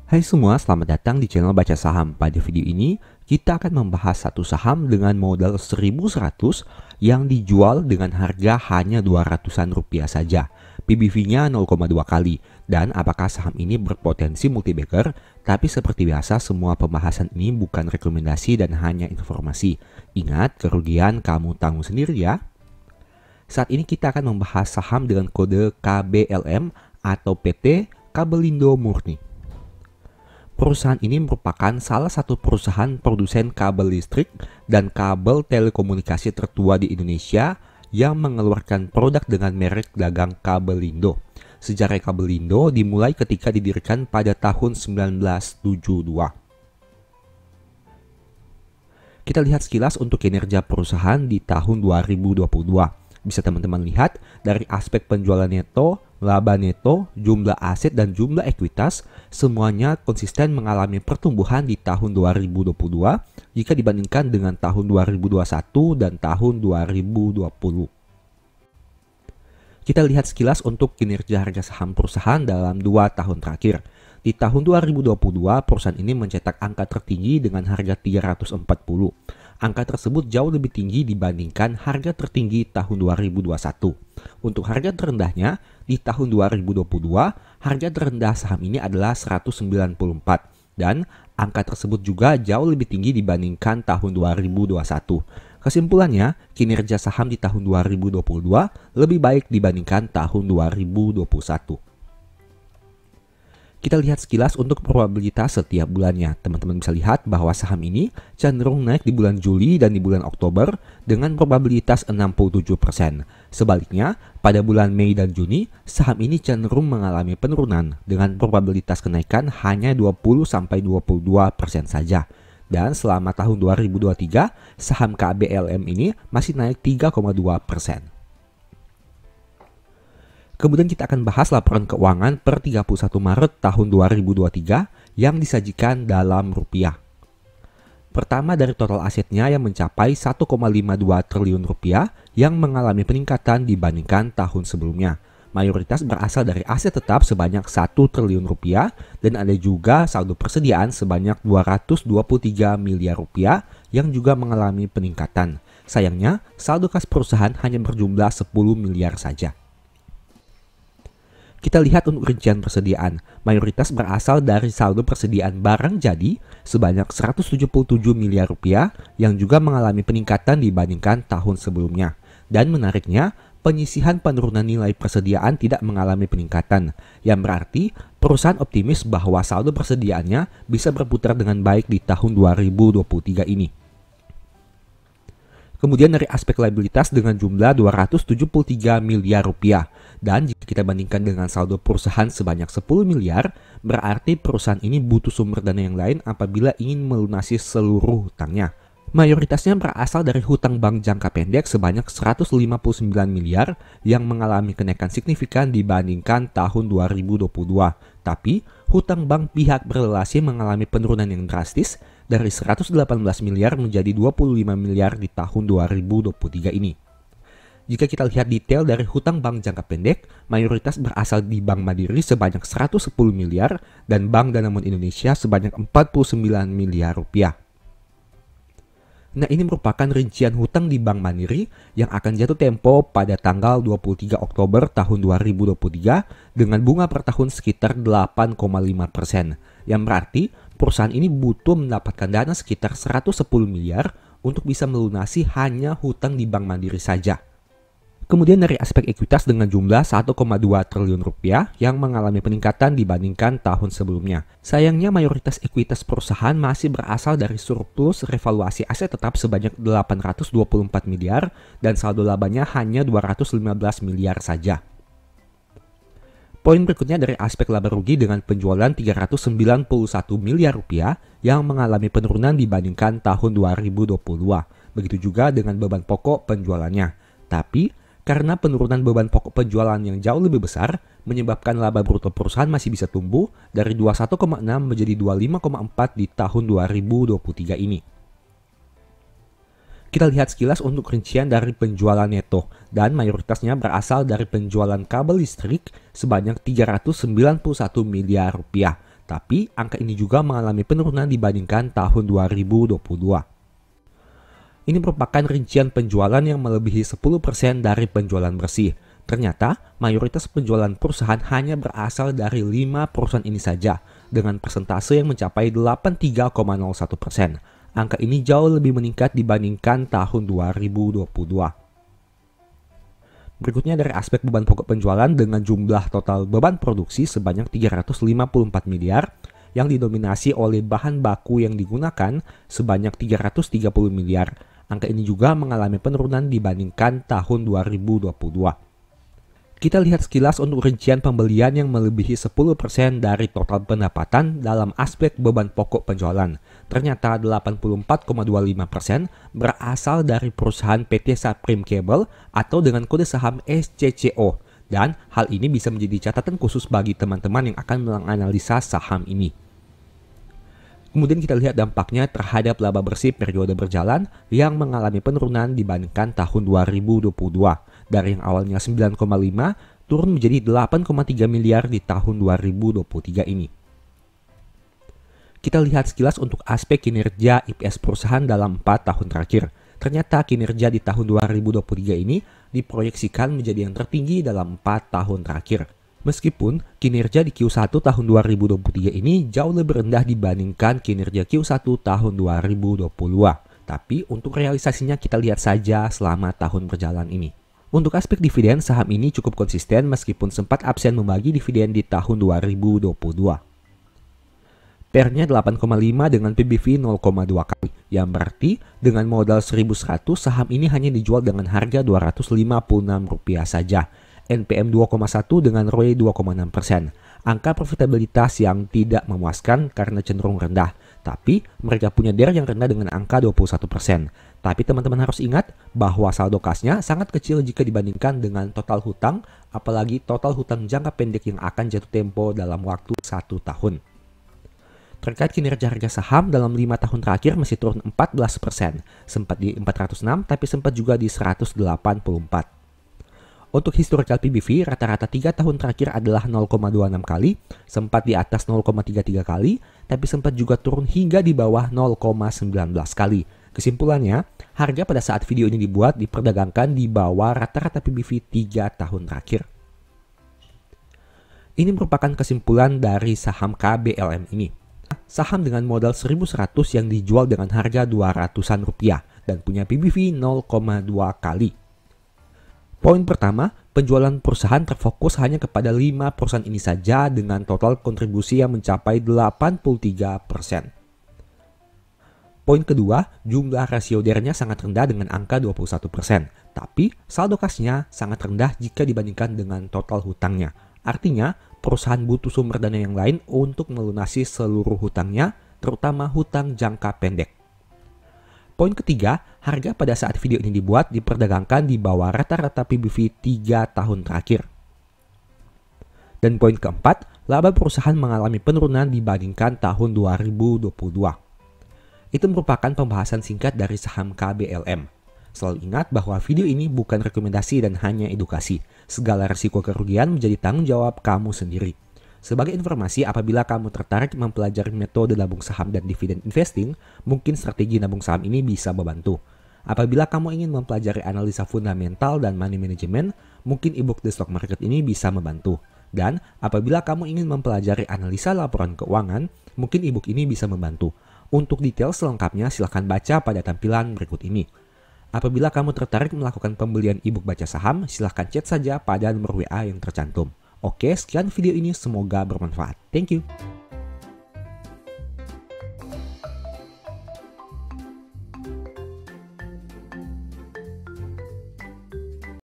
Hai semua, selamat datang di channel Baca Saham. Pada video ini, kita akan membahas satu saham dengan modal 1.100 yang dijual dengan harga hanya 200-an rupiah saja. PBV-nya 0,2 kali. Dan apakah saham ini berpotensi multi-bagger? Tapi seperti biasa, semua pembahasan ini bukan rekomendasi dan hanya informasi. Ingat, kerugian kamu tanggung sendiri ya. Saat ini kita akan membahas saham dengan kode KBLM atau PT Kabelindo Murni. Perusahaan ini merupakan salah satu perusahaan produsen kabel listrik dan kabel telekomunikasi tertua di Indonesia yang mengeluarkan produk dengan merek dagang Kabelindo. Sejarah Kabelindo dimulai ketika didirikan pada tahun 1972. Kita lihat sekilas untuk kinerja perusahaan di tahun 2022. Bisa teman-teman lihat dari aspek penjualan neto, laba neto, jumlah aset dan jumlah ekuitas, semuanya konsisten mengalami pertumbuhan di tahun 2022 jika dibandingkan dengan tahun 2021 dan tahun 2020. Kita lihat sekilas untuk kinerja harga saham perusahaan dalam 2 tahun terakhir. Di tahun 2022, perusahaan ini mencetak angka tertinggi dengan harga 340. Angka tersebut jauh lebih tinggi dibandingkan harga tertinggi tahun 2021. Untuk harga terendahnya, di tahun 2022, harga terendah saham ini adalah 194 dan angka tersebut juga jauh lebih tinggi dibandingkan tahun 2021. Kesimpulannya, kinerja saham di tahun 2022 lebih baik dibandingkan tahun 2021. Kita lihat sekilas untuk probabilitas setiap bulannya. Teman-teman bisa lihat bahwa saham ini cenderung naik di bulan Juli dan di bulan Oktober dengan probabilitas 67%. Sebaliknya, pada bulan Mei dan Juni, saham ini cenderung mengalami penurunan dengan probabilitas kenaikan hanya 20-22% saja. Dan selama tahun 2023, saham KBLM ini masih naik 3,2%. Kemudian kita akan bahas laporan keuangan per 31 Maret tahun 2023 yang disajikan dalam rupiah. Pertama dari total asetnya yang mencapai 1,52 triliun rupiah yang mengalami peningkatan dibandingkan tahun sebelumnya. Mayoritas berasal dari aset tetap sebanyak 1 triliun rupiah dan ada juga saldo persediaan sebanyak 223 miliar rupiah yang juga mengalami peningkatan. Sayangnya, saldo kas perusahaan hanya berjumlah 10 miliar saja. Kita lihat untuk rincian persediaan, mayoritas berasal dari saldo persediaan barang jadi sebanyak 177 miliar rupiah yang juga mengalami peningkatan dibandingkan tahun sebelumnya. Dan menariknya, penyisihan penurunan nilai persediaan tidak mengalami peningkatan, yang berarti perusahaan optimis bahwa saldo persediaannya bisa berputar dengan baik di tahun 2023 ini. Kemudian dari aspek liabilitas dengan jumlah 273 miliar rupiah. Dan jika kita bandingkan dengan saldo perusahaan sebanyak 10 miliar, berarti perusahaan ini butuh sumber dana yang lain apabila ingin melunasi seluruh hutangnya. Mayoritasnya berasal dari hutang bank jangka pendek sebanyak 159 miliar yang mengalami kenaikan signifikan dibandingkan tahun 2022. Tapi, hutang bank pihak berrelasi mengalami penurunan yang drastis dari 118 miliar menjadi 25 miliar di tahun 2023 ini. Jika kita lihat detail dari hutang bank jangka pendek, mayoritas berasal di Bank Mandiri sebanyak 110 miliar dan Bank Danamon Indonesia sebanyak 49 miliar rupiah. Nah, ini merupakan rincian hutang di Bank Mandiri yang akan jatuh tempo pada tanggal 23 Oktober tahun 2023 dengan bunga per tahun sekitar 8,5%. Yang berarti perusahaan ini butuh mendapatkan dana sekitar 110 miliar untuk bisa melunasi hanya hutang di Bank Mandiri saja. Kemudian dari aspek ekuitas dengan jumlah 1,2 triliun rupiah yang mengalami peningkatan dibandingkan tahun sebelumnya. Sayangnya mayoritas ekuitas perusahaan masih berasal dari surplus revaluasi aset tetap sebanyak 824 miliar dan saldo labanya hanya 215 miliar saja. Poin berikutnya dari aspek laba rugi dengan penjualan 391 miliar rupiah yang mengalami penurunan dibandingkan tahun 2022. Begitu juga dengan beban pokok penjualannya. Tapi, karena penurunan beban pokok penjualan yang jauh lebih besar, menyebabkan laba bruto perusahaan masih bisa tumbuh dari 21,6 menjadi 25,4 di tahun 2023 ini. Kita lihat sekilas untuk rincian dari penjualan neto, dan mayoritasnya berasal dari penjualan kabel listrik sebanyak 391 miliar rupiah. Tapi angka ini juga mengalami penurunan dibandingkan tahun 2022. Ini merupakan rincian penjualan yang melebihi 10% dari penjualan bersih. Ternyata, mayoritas penjualan perusahaan hanya berasal dari 5 perusahaan ini saja, dengan persentase yang mencapai 83,01%. Angka ini jauh lebih meningkat dibandingkan tahun 2022. Berikutnya dari aspek beban pokok penjualan dengan jumlah total beban produksi sebanyak 354 miliar, yang didominasi oleh bahan baku yang digunakan sebanyak 330 miliar. Angka ini juga mengalami penurunan dibandingkan tahun 2022. Kita lihat sekilas untuk rincian pembelian yang melebihi 10% dari total pendapatan dalam aspek beban pokok penjualan. Ternyata 84,25% berasal dari perusahaan PT Saprim Cable atau dengan kode saham SCCO. Dan hal ini bisa menjadi catatan khusus bagi teman-teman yang akan menganalisa saham ini. Kemudian kita lihat dampaknya terhadap laba bersih periode berjalan yang mengalami penurunan dibandingkan tahun 2022. Dari yang awalnya 9,5 turun menjadi 8,3 miliar di tahun 2023 ini. Kita lihat sekilas untuk aspek kinerja EPS perusahaan dalam 4 tahun terakhir. Ternyata kinerja di tahun 2023 ini diproyeksikan menjadi yang tertinggi dalam 4 tahun terakhir. Meskipun kinerja di Q1 tahun 2023 ini jauh lebih rendah dibandingkan kinerja Q1 tahun 2020. Tapi untuk realisasinya kita lihat saja selama tahun berjalan ini. Untuk aspek dividen, saham ini cukup konsisten meskipun sempat absen membagi dividen di tahun 2022. PER-nya 8,5 dengan PBV 0,2 kali, yang berarti dengan modal 1.100 saham ini hanya dijual dengan harga Rp256 saja. NPM 2,1 dengan ROE 2,6%. Angka profitabilitas yang tidak memuaskan karena cenderung rendah, tapi mereka punya DER yang rendah dengan angka 21%. Tapi teman-teman harus ingat bahwa saldo kasnya sangat kecil jika dibandingkan dengan total hutang, apalagi total hutang jangka pendek yang akan jatuh tempo dalam waktu 1 tahun. Terkait kinerja harga saham dalam 5 tahun terakhir masih turun 14%, sempat di 406 tapi sempat juga di 184. Untuk historical PBV, rata-rata 3 tahun terakhir adalah 0,26 kali, sempat di atas 0,33 kali, tapi sempat juga turun hingga di bawah 0,19 kali. Kesimpulannya, harga pada saat video ini dibuat diperdagangkan di bawah rata-rata PBV 3 tahun terakhir. Ini merupakan kesimpulan dari saham KBLM ini. Saham dengan modal 1.100 yang dijual dengan harga 200-an rupiah dan punya PBV 0,2 kali. Poin pertama, penjualan perusahaan terfokus hanya kepada 5 perusahaan ini saja dengan total kontribusi yang mencapai 83%. Poin kedua, jumlah rasio DER-nya sangat rendah dengan angka 21%, tapi saldo kasnya sangat rendah jika dibandingkan dengan total hutangnya. Artinya, perusahaan butuh sumber dana yang lain untuk melunasi seluruh hutangnya, terutama hutang jangka pendek. Poin ketiga, harga pada saat video ini dibuat diperdagangkan di bawah rata-rata PBV 3 tahun terakhir. Dan poin keempat, laba perusahaan mengalami penurunan dibandingkan tahun 2022. Itu merupakan pembahasan singkat dari saham KBLM. Selalu ingat bahwa video ini bukan rekomendasi dan hanya edukasi. Segala risiko kerugian menjadi tanggung jawab kamu sendiri. Sebagai informasi, apabila kamu tertarik mempelajari metode nabung saham dan dividen investing, mungkin strategi nabung saham ini bisa membantu. Apabila kamu ingin mempelajari analisa fundamental dan money management, mungkin ebook The Stock Market ini bisa membantu. Dan apabila kamu ingin mempelajari analisa laporan keuangan, mungkin ebook ini bisa membantu. Untuk detail selengkapnya silahkan baca pada tampilan berikut ini. Apabila kamu tertarik melakukan pembelian ebook baca saham, silahkan chat saja pada nomor WA yang tercantum. Oke, sekian video ini, semoga bermanfaat. Thank you.